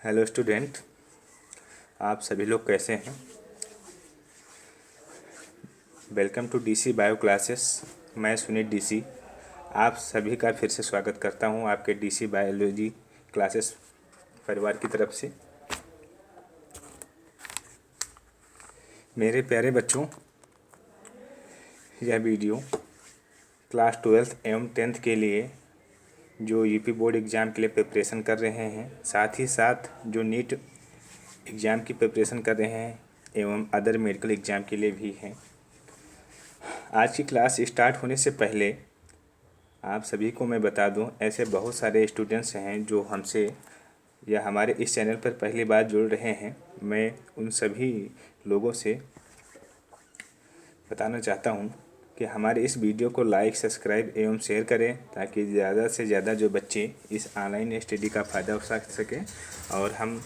Hello student, आप सभी लोग कैसे हैं। Welcome to DC bio classes. मैं सुनील डीसी आप सभी का फिर से स्वागत करता हूं आपके डीसी बायोलॉजी क्लासेस परिवार की तरफ से। मेरे प्यारे बच्चों, यह वीडियो क्लास 12th एवं 10th के लिए जो यूपी बोर्ड एग्ज़ाम के लिए प्रिपरेशन कर रहे हैं, साथ ही साथ जो नीट एग्ज़ाम की प्रिपरेशन कर रहे हैं एवं अदर मेडिकल एग्ज़ाम के लिए भी हैं। आज की क्लास स्टार्ट होने से पहले आप सभी को मैं बता दूं, ऐसे बहुत सारे स्टूडेंट्स हैं जो हमसे या हमारे इस चैनल पर पहली बार जुड़ रहे हैं। मैं उन सभी लोगों से बताना चाहता हूं कि हमारे इस वीडियो को लाइक, सब्सक्राइब एवं शेयर करें ताकि ज़्यादा से ज़्यादा जो बच्चे इस ऑनलाइन स्टडी का फ़ायदा उठा सकें और हम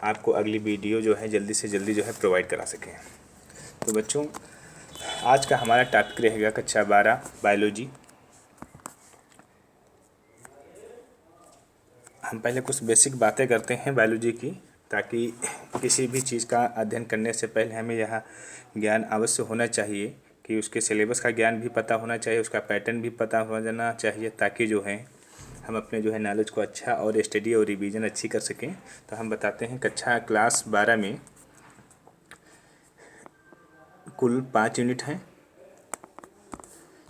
आपको अगली वीडियो जो है जल्दी से जल्दी जो है प्रोवाइड करा सकें। तो बच्चों, आज का हमारा टॉपिक रहेगा कक्षा 12 बायोलॉजी। हम पहले कुछ बेसिक बातें करते हैं बायोलॉजी की, ताकि किसी भी चीज़ का अध्ययन करने से पहले हमें यह ज्ञान अवश्य होना चाहिए कि उसके सिलेबस का ज्ञान भी पता होना चाहिए, उसका पैटर्न भी पता हो जाना चाहिए, ताकि जो है हम अपने जो है नॉलेज को अच्छा और स्टडी और रिवीजन अच्छी कर सकें। तो हम बताते हैं कक्षा क्लास 12 में कुल 5 यूनिट हैं,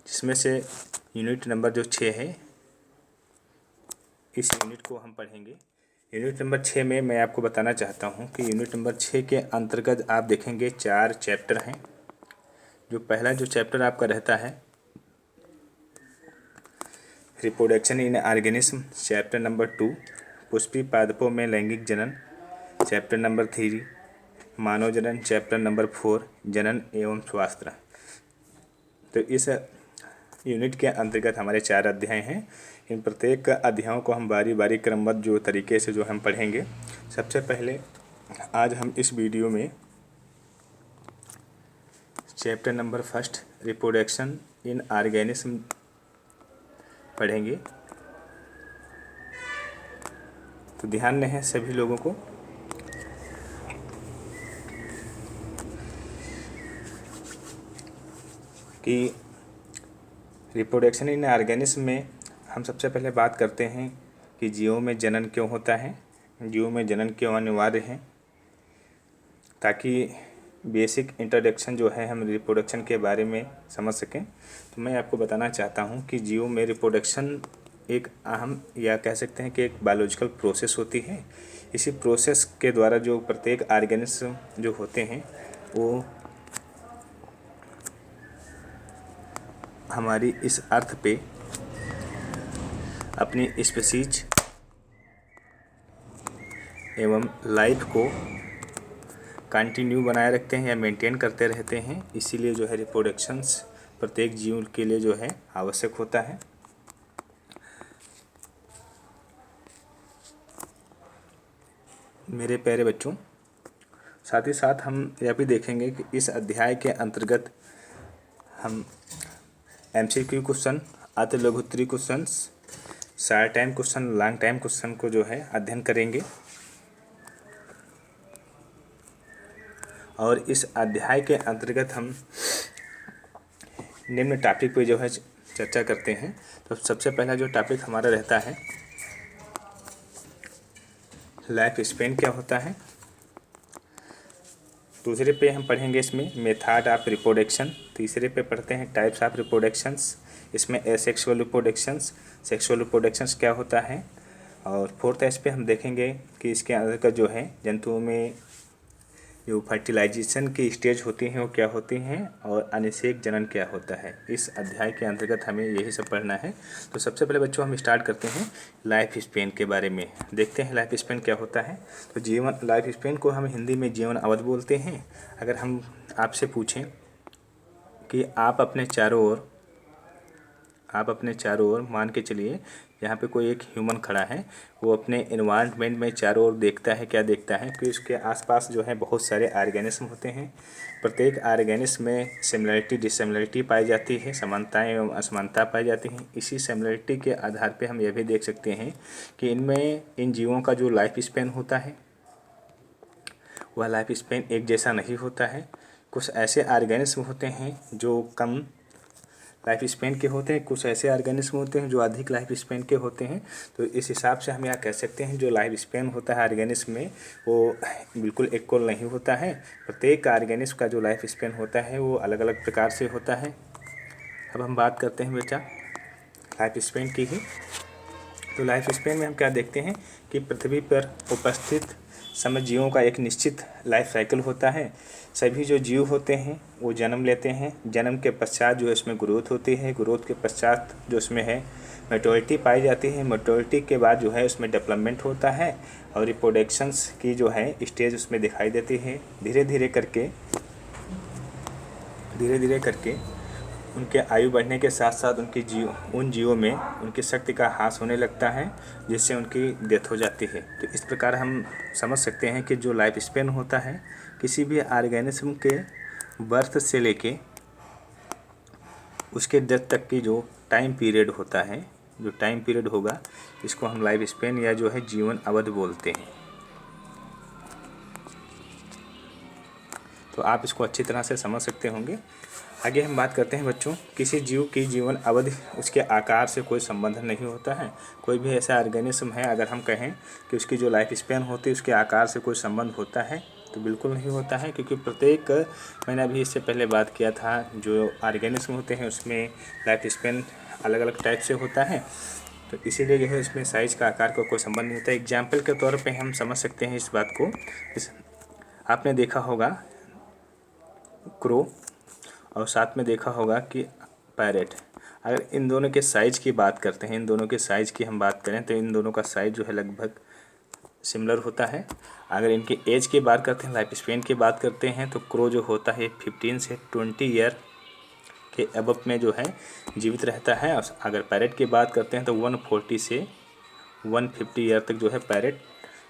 जिसमें से यूनिट नंबर जो 6 है, इस यूनिट को हम पढ़ेंगे। यूनिट नंबर 6 में मैं आपको बताना चाहता हूं कि यूनिट नंबर 6 के अंतर्गत आप देखेंगे 4 चैप्टर हैं। जो पहला जो चैप्टर आपका रहता है reproduction in organism, chapter number 2 Pushpi पादपों में लैंगिक जनन, चैप्टर नंबर 3 मानव जनन, चैप्टर नंबर 4 जनन एवं स्वास्थ्य। तो इस यूनिट के अंतर्गत हमारे 4 अध्याय हैं। इन प्रत्येक अध्यायों को हम बारी बारी क्रमबद्ध जो तरीके से जो हम पढ़ेंगे। सबसे पहले आज हम इस वीडियो में chapter number 1 reproduction in organism पढ़ेंगे। तो ध्यान रहे सभी लोगों को कि रिप्रोडक्शन इन ऑर्गेनिज्म में हम सबसे पहले बात करते हैं कि जीवों में जनन क्यों होता है, जीवों में जनन क्यों अनिवार्य है, ताकि बेसिक इंट्रोडक्शन जो है हम रिप्रोडक्शन के बारे में समझ सकें। तो मैं आपको बताना चाहता हूं कि जीवों में रिप्रोडक्शन एक अहम या कह सकते हैं कि एक बायोलॉजिकल प्रोसेस होती है। इसी प्रोसेस के द्वारा जो प्रत्येक ऑर्गेनिज्म जो होते हैं वो हमारी इस अर्थ पे अपनी स्पीशीज एवं लाइफ को कंटिन्यू बनाए रखते हैं या मेंटेन करते रहते हैं। इसीलिए जो है रिप्रोडक्शंस प्रत्येक जीव के लिए जो है आवश्यक होता है। मेरे प्यारे बच्चों, साथ ही साथ हम यह भी देखेंगे कि इस अध्याय के अंतर्गत हम MCQ क्वेश्चन, अति लघुत्तरीय question, short time question, long time question को जो है अध्ययन करेंगे। और इस अध्याय के अंतर्गत हम निम्न टॉपिक पे जो है चर्चा करते हैं। तो सबसे पहला जो टॉपिक हमारा रहता है लाइफ स्पेन क्या होता है। दूसरे पे हम पढ़ेंगे इसमें मेथड ऑफ रिप्रोडक्शन। तीसरे पे पढ़ते हैं टाइप्स ऑफ रिप्रोडक्शंस, इसमें एसेक्सुअल रिप्रोडक्शंस, सेक्सुअल रिप्रोडक्शंस क्या होता है। और फोर्थ इस पे हम देखेंगे कि इसके अंतर्गत जो है जंतुओं में जो फर्टिलाइजेशन की स्टेज होती हैं वो क्या होती हैं और अनिषेक जनन क्या होता है। इस अध्याय के अंतर्गत हमें यही सब पढ़ना है। तो सबसे पहले बच्चों हम स्टार्ट करते हैं लाइफ स्पेन के बारे में। देखते हैं लाइफ स्पेन क्या होता है। तो जीवन, लाइफ स्पेन को हम हिंदी में जीवन अवधि बोलते हैं। अगर हम आपसे पूछें कि आप अपने चारों ओर आप अपने चारों ओर मान के चलिए, यहाँ पे कोई एक ह्यूमन खड़ा है, वो अपने एनवायरनमेंट में चारों ओर देखता है। क्या देखता है कि उसके आसपास जो है बहुत सारे ऑर्गेनिज्म होते हैं। प्रत्येक ऑर्गेनिज्म में सिमिलरिटी डिसिमिलरिटी पाई जाती है, समानताएं एवं असमानता पाई जाती हैं। इसी सिमिलरिटी के आधार पे हम यह भी देख सकते हैं कि इनमें इन जीवों का जो लाइफ स्पेन होता है वह लाइफ स्पेन एक जैसा नहीं होता है। कुछ ऐसे ऑर्गेनिज्म होते हैं जो कम लाइफ स्पेन के होते हैं, कुछ ऐसे ऑर्गेनिज्म होते हैं जो अधिक लाइफ स्पेन के होते हैं। तो इस हिसाब से हम यहाँ कह सकते हैं जो लाइफ स्पेन होता है ऑर्गेनिज्म में वो बिल्कुल इक्वल नहीं होता है। प्रत्येक ऑर्गेनिज्म का जो लाइफ स्पेन होता है वो अलग अलग प्रकार से होता है। अब हम बात करते हैं बेटा लाइफ स्पेन की ही। तो लाइफ स्पेन में हम क्या देखते हैं कि पृथ्वी पर उपस्थित समस्त जीवों का एक निश्चित लाइफ साइकिल होता है। सभी जो जीव होते हैं वो जन्म लेते हैं, जन्म के पश्चात जो इसमें ग्रोथ होती है, ग्रोथ के पश्चात जो इसमें है मैच्योरिटी पाई जाती है, मैच्योरिटी के बाद जो है उसमें डेवलपमेंट होता है और रिप्रोडक्शंस की जो है स्टेज उसमें दिखाई देती है। धीरे धीरे करके उनके आयु बढ़ने के साथ साथ उन जीवों में उनकी शक्ति का ह्रास होने लगता है, जिससे उनकी डेथ हो जाती है। तो इस प्रकार हम समझ सकते हैं कि जो लाइफ स्पेन होता है किसी भी ऑर्गेनिज्म के बर्थ से लेके उसके डेथ तक की जो टाइम पीरियड होता है, जो टाइम पीरियड होगा, इसको हम लाइफ स्पेन या जो है जीवन अवधि बोलते हैं। तो आप इसको अच्छी तरह से समझ सकते होंगे। आगे हम बात करते हैं बच्चों, किसी जीव की जीवन अवधि उसके आकार से कोई संबंध नहीं होता है। कोई भी ऐसा ऑर्गेनिज्म है अगर हम कहें कि उसकी जो लाइफ स्पेन होती है उसके आकार से कोई संबंध होता है तो बिल्कुल नहीं होता है, क्योंकि प्रत्येक, मैंने अभी इससे पहले बात किया था, जो ऑर्गेनिज्म होते हैं उसमें लाइफ स्पेन अलग अलग टाइप से होता है। तो इसीलिए जो है इसमें साइज़ का आकार का कोई संबंध नहीं होता। एग्जाम्पल के तौर पर हम समझ सकते हैं इस बात को। आपने देखा होगा क्रो और साथ में देखा होगा कि पैरेट। अगर इन दोनों के साइज़ की बात करते हैं, इन दोनों के साइज़ की हम बात करें तो इन दोनों का साइज़ जो है लगभग सिमिलर होता है। अगर इनकी एज की बात करते हैं, लाइफ स्पेन की बात करते हैं, तो क्रो जो होता है 15 से 20 ईयर के अबव में जो है जीवित रहता है। और अगर पैरेट की बात करते हैं तो 140 से 150 ईयर तक जो है पैरेट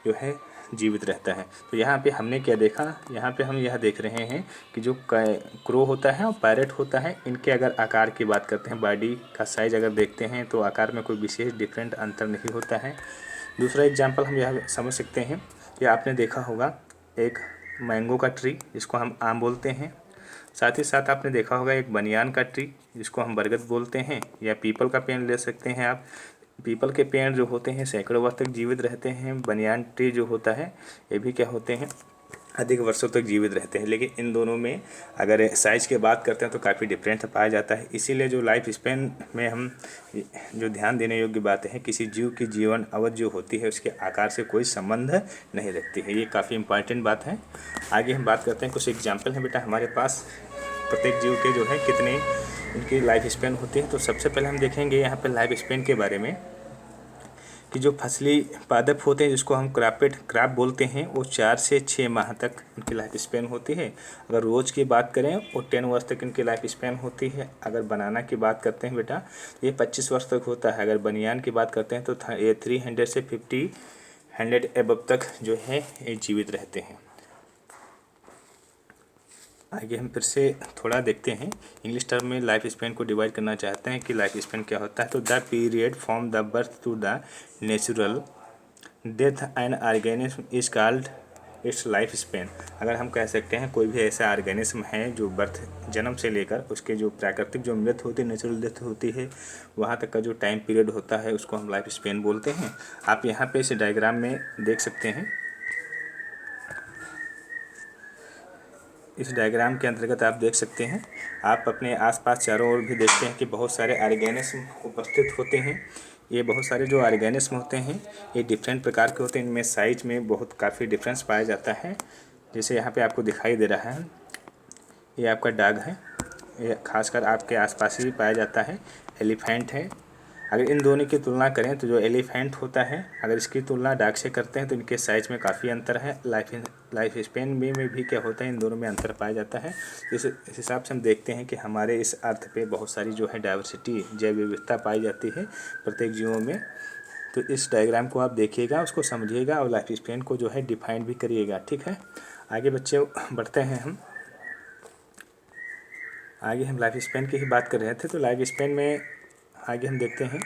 जो है जीवित रहता है। तो यहाँ पे हमने क्या देखा, यहाँ पे हम यह देख रहे हैं कि जो क्रो होता है और पैरेट होता है, इनके अगर आकार की बात करते हैं, बॉडी का साइज़ अगर देखते हैं तो आकार में कोई विशेष डिफरेंट अंतर नहीं होता है। दूसरा एग्जांपल हम यह समझ सकते हैं कि आपने देखा होगा एक मैंगो का ट्री जिसको हम आम बोलते हैं, साथ ही साथ आपने देखा होगा एक बनियान का ट्री जिसको हम बरगद बोलते हैं, या पीपल का पेड़ ले सकते हैं आप। पीपल के पेड़ जो होते हैं सैकड़ों वर्ष तक जीवित रहते हैं। बनियान ट्री जो होता है ये भी क्या होते हैं, अधिक वर्षों तक जीवित रहते हैं। लेकिन इन दोनों में अगर साइज़ की बात करते हैं तो काफ़ी डिफरेंस पाया जाता है। इसीलिए जो लाइफ स्पेन में हम जो ध्यान देने योग्य बातें हैं, किसी जीव की जीवन अवधि जो होती है उसके आकार से कोई संबंध नहीं रखती है। ये काफ़ी इंपॉर्टेंट बात है। आगे हम बात करते हैं, कुछ एग्जाम्पल हैं बेटा हमारे पास प्रत्येक जीव के जो है कितने उनकी लाइफ स्पेन होती है। तो सबसे पहले हम देखेंगे यहाँ पर लाइफ स्पेन के बारे में कि जो फसली पादप होते हैं जिसको हम क्रॉप बोलते हैं, वो 4 से 6 माह तक इनकी लाइफ स्पेन होती है। अगर रोज़ की बात करें वो 10 वर्ष तक इनकी लाइफ स्पेन होती है। अगर बनाना की बात करते हैं बेटा तो ये 25 वर्ष तक होता है। अगर बनियान की बात करते हैं तो ये 300 से 100 एबव तक जो है ये जीवित रहते हैं। आगे हम फिर से थोड़ा देखते हैं, इंग्लिश टर्म में लाइफ स्पेन को डिवाइड करना चाहते हैं कि लाइफ स्पेन क्या होता है। तो the period from the birth to the natural death an organism is called its life span. अगर हम कह सकते हैं कोई भी ऐसा ऑर्गेनिज्म है जो जन्म से लेकर उसके जो प्राकृतिक जो मृत्यु होती है, नेचुरल डेथ होती है, वहाँ तक का जो टाइम पीरियड होता है उसको हम लाइफ स्पेन बोलते हैं। आप यहाँ पे इस डायग्राम में देख सकते हैं। इस डायग्राम के अंतर्गत आप देख सकते हैं, आप अपने आसपास चारों ओर भी देखते हैं कि बहुत सारे ऑर्गेनिज्म उपस्थित होते हैं। ये बहुत सारे जो ऑर्गेनिज्म होते हैं ये डिफरेंट प्रकार के होते हैं। इनमें साइज में बहुत काफ़ी डिफरेंस पाया जाता है। जैसे यहाँ पे आपको दिखाई दे रहा है, ये आपका डॉग है, ये खासकर आपके आसपास ही पाया जाता है। एलिफेंट है। अगर इन दोनों की तुलना करें तो जो एलिफेंट होता है, अगर इसकी तुलना डॉग से करते हैं तो इनके साइज़ में काफ़ी अंतर है। लाइफ स्पेन में भी क्या होता है, इन दोनों में अंतर पाया जाता है। इस हिसाब से हम देखते हैं कि हमारे इस अर्थ पे बहुत सारी जो है डाइवर्सिटी, जैव विविधता पाई जाती है प्रत्येक जीवों में। तो इस डायग्राम को आप देखिएगा, उसको समझिएगा और लाइफ स्पेन को जो है डिफाइन भी करिएगा, ठीक है। आगे बच्चे बढ़ते हैं हम लाइफ स्पेन की ही बात कर रहे थे। तो लाइफ स्पेन में आगे हम देखते हैं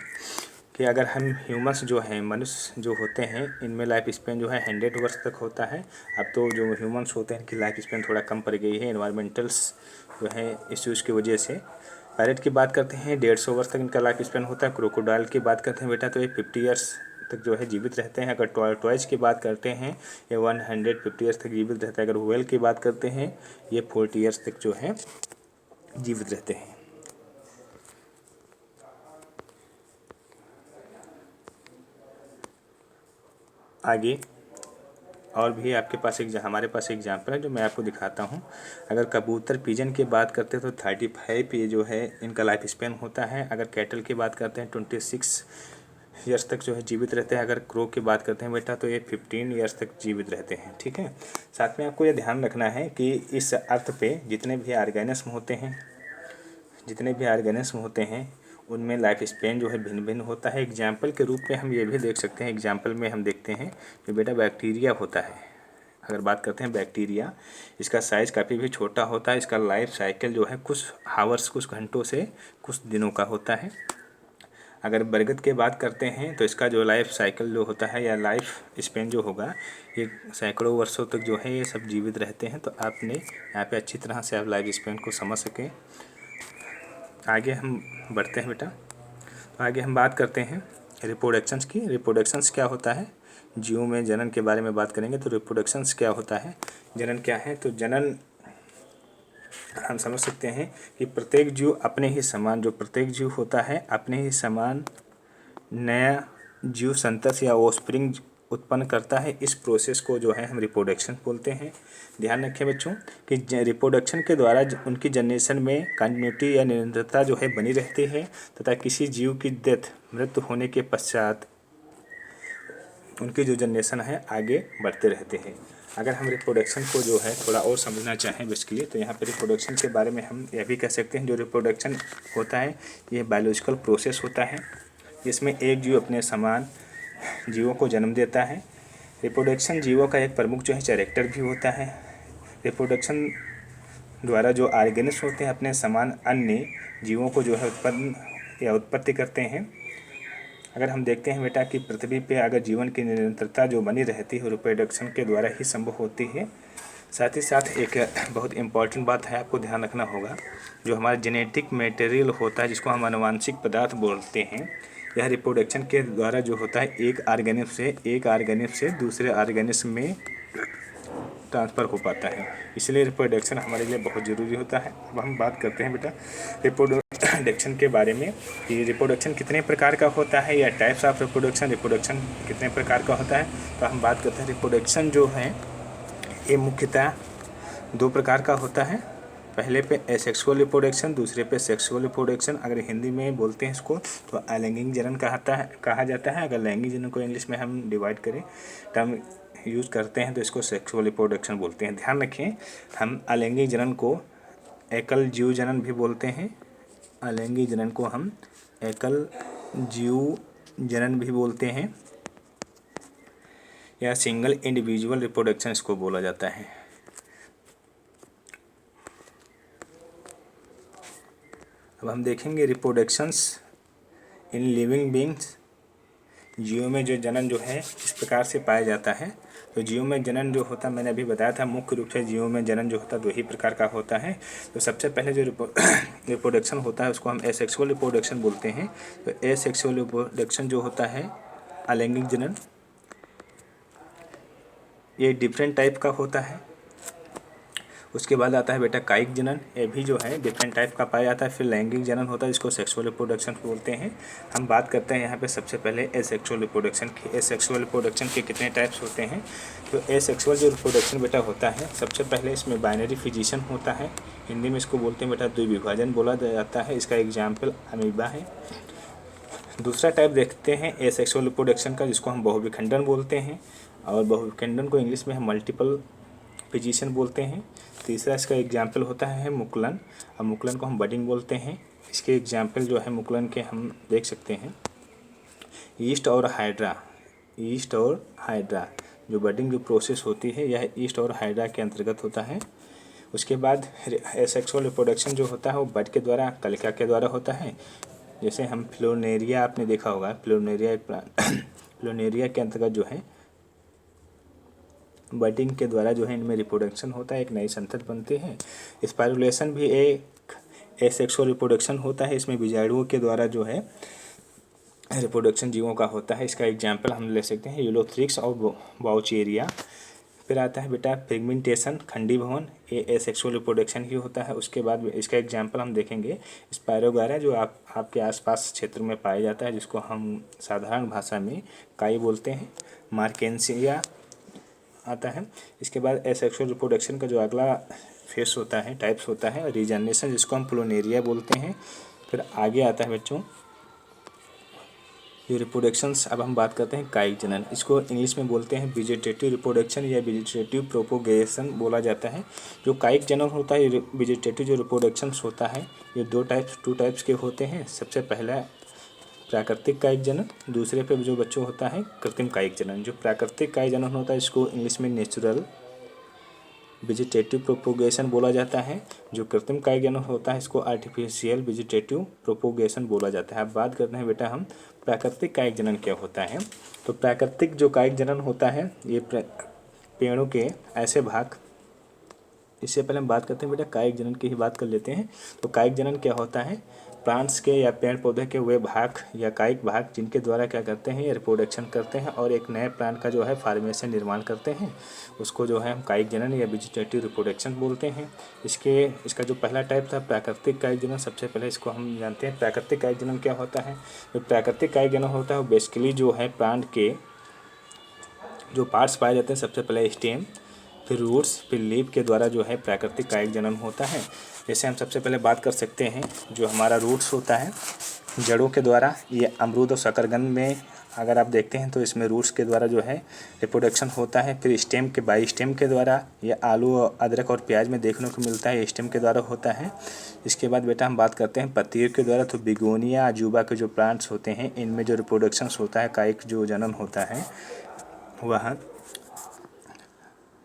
कि अगर हम ह्यूमंस जो हैं, मनुष्य जो होते हैं, इनमें लाइफ स्पेन जो है 100 वर्ष तक होता है। अब तो जो ह्यूमंस होते हैं इनकी लाइफ स्पेन थोड़ा कम पड़ गई है एनवायरमेंटल्स जो है इश्यूज़ की वजह से। पैरेट की बात करते हैं 150 वर्ष तक इनका लाइफ स्पेन होता है। क्रोकोडाइल की बात करते हैं बेटा तो ये 50 ईयर्स तक जो है जीवित रहते हैं। अगर टॉर्टोइज की बात करते हैं ये 150 ईयर्स तक जीवित रहता है। अगर व्हेल की बात करते हैं ये 40 ईयर्स तक जो है जीवित रहते हैं। आगे और भी आपके पास हमारे पास एग्जाम्पल है जो मैं आपको दिखाता हूँ। अगर कबूतर पिजन की बात करते हैं तो 35 ये जो है इनका लाइफ स्पेन होता है। अगर कैटल की बात करते हैं 26 ईयर्स तक जो है जीवित रहते हैं। अगर क्रो की बात करते हैं बेटा तो ये 15 ईयर्स तक जीवित रहते हैं, ठीक है। साथ में आपको ये ध्यान रखना है कि इस अर्थ पे जितने भी ऑर्गेनिज्म होते हैं उनमें लाइफ स्पेन जो है भिन्न भिन्न होता है। एग्जाम्पल के रूप में हम ये भी देख सकते हैं, एग्जाम्पल में हम देखते हैं कि बेटा बैक्टीरिया होता है। अगर बात करते हैं बैक्टीरिया, इसका साइज़ काफ़ी भी छोटा होता है। इसका लाइफ साइकिल जो है कुछ हावर्स, कुछ घंटों से कुछ दिनों का होता है। अगर बरगद की बात करते हैं तो इसका जो लाइफ साइकिल जो होता है या लाइफ स्पेन जो होगा ये सैकड़ों वर्षों तक जो है ये सब जीवित रहते हैं। तो आपने यहाँ पे अच्छी तरह से आप लाइफ स्पेन को समझ सकें। आगे हम बढ़ते हैं बेटा। तो आगे हम बात करते हैं रिप्रोडक्शंस की। रिप्रोडक्शंस क्या होता है, जीवों में जनन के बारे में बात करेंगे। तो रिप्रोडक्शंस क्या होता है, जनन क्या है। तो जनन हम समझ सकते हैं कि प्रत्येक जीव अपने ही समान, जो प्रत्येक जीव होता है अपने ही समान नया जीव संतति या ऑफस्प्रिंग उत्पन्न करता है। इस प्रोसेस को जो है हम रिप्रोडक्शन बोलते हैं। ध्यान रखें बच्चों कि रिप्रोडक्शन के द्वारा उनकी जनरेशन में कंटिन्यूटी या निरंतरता जो है बनी रहती है तथा किसी जीव की मृत्यु होने के पश्चात उनकी जो जनरेशन है आगे बढ़ते रहते हैं। अगर हम रिप्रोडक्शन को जो है थोड़ा और समझना चाहें बेसिकली तो यहाँ पर रिप्रोडक्शन के बारे में हम यह भी कह सकते हैं, जो रिप्रोडक्शन होता है ये बायोलॉजिकल प्रोसेस होता है जिसमें एक जीव अपने समान जीवों को जन्म देता है। रिप्रोडक्शन जीवों का एक प्रमुख जो है कैरेक्टर भी होता है। रिप्रोडक्शन द्वारा जो ऑर्गेनिज्म होते हैं अपने समान अन्य जीवों को जो है उत्पत्ति करते हैं। अगर हम देखते हैं बेटा कि पृथ्वी पे अगर जीवन की निरंतरता जो बनी रहती है रिप्रोडक्शन के द्वारा ही संभव होती है। साथ ही साथ एक बहुत इम्पॉर्टेंट बात है, आपको ध्यान रखना होगा, जो हमारा जेनेटिक मटेरियल होता है जिसको हम आनुवांशिक पदार्थ बोलते हैं, यह रिप्रोडक्शन के द्वारा जो होता है एक ऑर्गेनिज्म से दूसरे ऑर्गेनिज्म में ट्रांसफ़र हो पाता है। इसलिए रिप्रोडक्शन हमारे लिए बहुत ज़रूरी होता है। अब हम बात करते हैं बेटा रिप्रोडक्शन के बारे में कि रिप्रोडक्शन कितने प्रकार का होता है या टाइप्स ऑफ रिप्रोडक्शन कितने प्रकार का होता है। तो हम बात करते हैं रिप्रोडक्शन जो है ये मुख्यतः 2 प्रकार का होता है। पहले पे एसेक्सुअल रिप्रोडक्शन, दूसरे पे सेक्सुअल रिप्रोडक्शन। अगर हिंदी में बोलते हैं इसको तो अलैंगिक जनन कहा जाता है। अगर लैंगिक जनन को इंग्लिश में हम डिवाइड करें, टर्म यूज़ करते हैं तो इसको सेक्सुअल रिप्रोडक्शन बोलते हैं। ध्यान रखें, हम अलैंगिक जनन को एकल जीव जनन भी बोलते हैं। अलैंगिक जनन को हम एकल जीव जनन भी बोलते हैं या सिंगल इंडिविजुअल रिप्रोडक्शन इसको बोला जाता है। अब हम देखेंगे रिप्रोडक्शंस इन लिविंग बींग्स। जीवों में जो जनन जो है इस प्रकार से पाया जाता है। तो जीवों में जनन जो होता है मैंने अभी बताया था, मुख्य रूप से जीवों में जनन जो होता है 2 ही प्रकार का होता है। तो सबसे पहले जो रिप्रोडक्शन होता है उसको हम एसेक्सुअल रिप्रोडक्शन बोलते हैं। तो एसेक्सुअल रिप्रोडक्शन जो होता है अलैंगिक जनन, ये डिफरेंट टाइप का होता है। उसके बाद आता है बेटा कायिक जनन, ये भी जो है डिफरेंट टाइप का पाया जाता है। फिर लैंगिक जनन होता है जिसको सेक्सुअल रिप्रोडक्शन बोलते हैं। हम बात करते हैं यहाँ पे सबसे पहले एसेक्सुअल रिप्रोडक्शन की। एसेक्सुअल रिप्रोडक्शन के कितने टाइप्स होते हैं। तो एसेक्सुअल जो रिप्रोडक्शन बेटा होता है, सबसे पहले इसमें बाइनरी फिजिशन होता है। हिंदी में इसको बोलते हैं बेटा द्विविभाजन बोला जाता है। इसका एग्जाम्पल अमीबा है। दूसरा टाइप देखते हैं एसेक्सुअल रिप्रोडक्शन का, जिसको हम बहुविखंडन बोलते हैं, और बहुविखंडन को इंग्लिश में हम मल्टीपल फिजिशियन बोलते हैं। तीसरा इसका एग्जाम्पल होता है मुकुलन, और मुकुलन को हम बडिंग बोलते हैं। इसके एग्जाम्पल जो है मुकुलन के हम देख सकते हैं ईस्ट और हाइड्रा। ईस्ट और हाइड्रा जो बडिंग जो प्रोसेस होती है यह ईस्ट और हाइड्रा के अंतर्गत होता है। उसके बाद एसेक्सुअल रिप्रोडक्शन जो होता है वो बड के द्वारा, कलिका के द्वारा होता है। जैसे हम फ्लोनेरिया आपने देखा होगा, फ्लोनेरिया एक प्लांट फ्लोनेरिया के अंतर्गत जो है बडिंग के द्वारा जो है इनमें रिप्रोडक्शन होता है, एक नई संतति बनते हैं। स्पाइरुलेशन भी एक एसेक्सुअल रिप्रोडक्शन होता है, इसमें बीजाणुओं के द्वारा जो है रिप्रोडक्शन जीवों का होता है। इसका एग्जाम्पल हम ले सकते हैं यूलोथ्रिक्स और बाउचेरिया। फिर आता है बेटा पिगमेंटेशन, खंडीभवन, ये एसेक्सुअल रिप्रोडक्शन ही होता है। उसके बाद इसका एग्जाम्पल हम देखेंगे स्पायरोगारा, जो आपके आसपास क्षेत्र में पाया जाता है, जिसको हम साधारण भाषा में काई बोलते हैं। मार्केंसिया आता है। इसके बाद एसेक्सुअल रिप्रोडक्शन का जो अगला फेस होता है, टाइप्स होता है रीजनरेशन, जिसको हम प्लूनेरिया बोलते हैं। फिर आगे आता है बच्चों ये रिप्रोडक्शंस। अब हम बात करते हैं कायिक जनन, इसको इंग्लिश में बोलते हैं वेजिटेटिव रिप्रोडक्शन या वेजिटेटिव प्रोपोगेशन बोला जाता है। जो कायिक जनन होता है, वेजिटेटिव जो रिप्रोडक्शंस होता है, ये टू टाइप्स के होते हैं। सबसे पहला प्राकृतिक कायिक जनन, दूसरे पे जो बच्चों होता है कृत्रिम कायिक जनन। जो प्राकृतिक कायिक जनन होता है इसको इंग्लिश में नेचुरल वेजिटेटिव प्रोपोगेशन बोला जाता है। जो कृत्रिम कायिक जनन होता है इसको आर्टिफिशियल वेजिटेटिव प्रोपोगेशन बोला जाता है। अब बात करते हैं बेटा हम प्राकृतिक कायिक जनन क्या होता है। तो प्राकृतिक जो कायिक जनन होता है ये पेड़ों के ऐसे भाग, इससे पहले हम बात करते हैं बेटा कायिक जनन की ही बात कर लेते हैं। तो कायिक जनन क्या होता है, प्लांट्स के या पेड़ पौधे के वे भाग या कायिक भाग जिनके द्वारा क्या करते हैं ये रिप्रोडक्शन करते हैं और एक नए प्लांट का जो है फॉर्मेशन निर्माण करते हैं, उसको जो है हम कायिक जनन या वेजिटेटिव रिप्रोडक्शन बोलते हैं। इसका जो पहला टाइप था प्राकृतिक कायिक जनन, सबसे पहले इसको हम जानते हैं प्राकृतिक कायिक जनन क्या होता है। जो प्राकृतिक कायिक जनन होता है वो बेसिकली जो है प्लांट के जो पार्ट्स पाए जाते हैं, सबसे पहले स्टेम, फिर रूट्स, फिर लीफ के द्वारा जो है प्राकृतिक कायिक जनन होता है। जैसे हम सबसे पहले बात कर सकते हैं जो हमारा रूट्स होता है जड़ों के द्वारा, ये अमरूद और शकरकंद में अगर आप देखते हैं तो इसमें रूट्स के द्वारा जो है रिप्रोडक्शन होता है। फिर स्टेम के बाई स्टेम के द्वारा, ये आलू और अदरक और प्याज में देखने को मिलता है, स्टेम के द्वारा होता है। इसके बाद बेटा हम बात करते हैं पत्तियों के द्वारा। तो बिगोनिया, अजूबा के जो प्लांट्स होते हैं इनमें जो रिप्रोडक्शन होता है, कायिक जो जनन होता है वह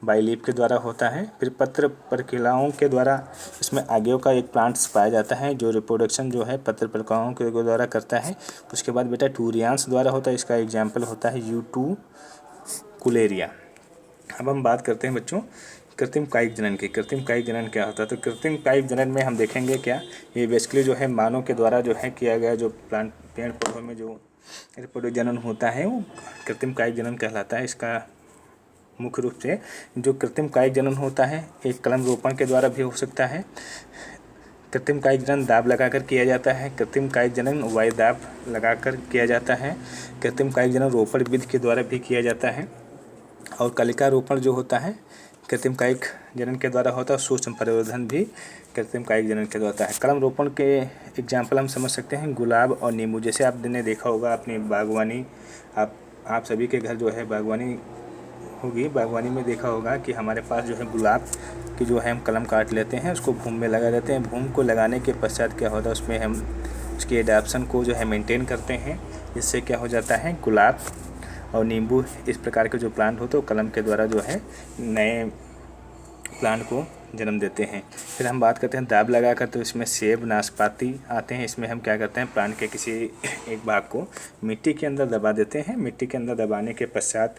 बाई लीफ के द्वारा होता है। फिर पत्र प्रक्रियाओं के द्वारा, इसमें आगे का एक प्लांट्स पाया जाता है जो रिप्रोडक्शन जो है पत्र प्रक्रियाओं के द्वारा करता है। उसके बाद बेटा टूरियांस द्वारा होता है, इसका एग्जाम्पल होता है यूटूकुलेरिया। अब हम बात करते हैं बच्चों कृत्रिम कायिक जनन की। कृत्रिम कायिक जनन क्या होता है, तो कृत्रिम कायिक जनन में हम देखेंगे क्या, ये बेसिकली जो है मानव के द्वारा जो है किया गया जो प्लांट पेड़ पौधों में जो रिप्रोडक्ट जनन होता है वो कृत्रिम कायिक जनन कहलाता है। इसका मुख्य रूप से जो कृत्रिम कायिक जनन होता है एक कलम रोपण के द्वारा भी हो सकता है। कृत्रिम कायिक जनन दाब लगाकर किया जाता है। कृत्रिम कायिक जनन वायु दाब लगाकर किया जाता है। कृत्रिम कायिक जनन रोपण विधि के द्वारा भी किया जाता है। और कलिका रोपण जो होता है कृत्रिम कायिक जनन के द्वारा होता है। सूक्ष्म परिवर्धन भी कृत्रिम कायिक जनन के द्वारा होता है। कलम रोपण के एग्जाम्पल हम समझ सकते हैं गुलाब और नींबू। जैसे आपने देखा होगा अपनी बागवानी, आप सभी के घर जो है बागवानी होगी, बागवानी में देखा होगा कि हमारे पास जो है गुलाब की जो है हम कलम काट लेते हैं, उसको भूमि में लगा देते हैं। भूमि को लगाने के पश्चात क्या होता है उसमें हम उसकी एडाप्शन को जो है मेंटेन करते हैं, जिससे क्या हो जाता है गुलाब और नींबू इस प्रकार के जो प्लांट होते हैं कलम के द्वारा जो है नए प्लांट को जन्म देते हैं। फिर हम बात करते हैं दाब लगाकर, तो इसमें सेब, नाशपाती आते हैं। इसमें हम क्या करते हैं प्लांट के किसी एक भाग को मिट्टी के अंदर दबा देते हैं। मिट्टी के अंदर दबाने के पश्चात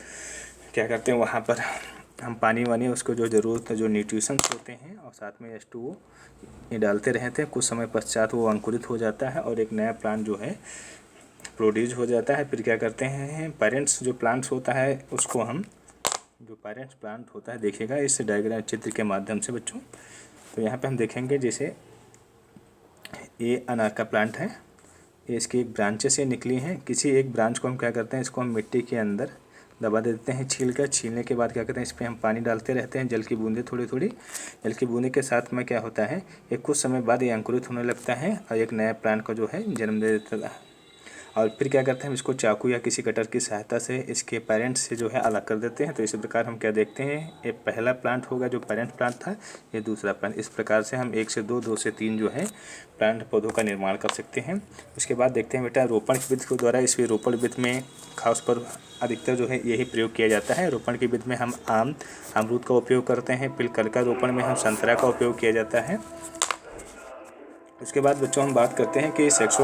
क्या करते हैं वहाँ पर हम पानी वानी उसको जो ज़रूरत है जो न्यूट्रिशंस होते हैं और साथ में H2O ये डालते रहते हैं। कुछ समय पश्चात वो अंकुरित हो जाता है और एक नया प्लांट जो है प्रोड्यूस हो जाता है। फिर क्या करते हैं पेरेंट्स जो प्लांट्स होता है उसको हम जो पेरेंट्स प्लांट होता है देखिएगा इस डायग्राम चित्र के माध्यम से बच्चों। तो यहाँ पे हम देखेंगे जैसे ये अनार का प्लांट है, ये इसकी एक ब्रांचेस से निकली हैं। किसी एक ब्रांच को हम क्या करते हैं इसको हम मिट्टी के अंदर दबा देते हैं छीलने के बाद क्या करते हैं इस पर हम पानी डालते रहते हैं, जल की बूंदें थोड़ी थोड़ी। जल की बूंदे के साथ में क्या होता है एक कुछ समय बाद ये अंकुरित होने लगता है और एक नया प्लांट को जो है जन्म दे देता है। और फिर क्या करते हैं, हम इसको चाकू या किसी कटर की सहायता से इसके पेरेंट्स से जो है अलग कर देते हैं। तो इसी प्रकार हम क्या देखते हैं, ये पहला प्लांट होगा जो पेरेंट प्लांट था, ये दूसरा प्लांट। इस प्रकार से हम 1 से 2, 2 से 3 जो है प्लांट पौधों का निर्माण कर सकते हैं। उसके बाद देखते हैं बेटा रोपण की विधि के द्वारा। इस रोपण विधि में खास पर अधिकतर जो है यही प्रयोग किया जाता है। रोपण की विधि में हम आम, अमरूद का उपयोग करते हैं। फिर कल का रोपण में हम संतरा का उपयोग किया जाता है। उसके बाद बच्चों हम बात करते हैं कि सेक्सुअल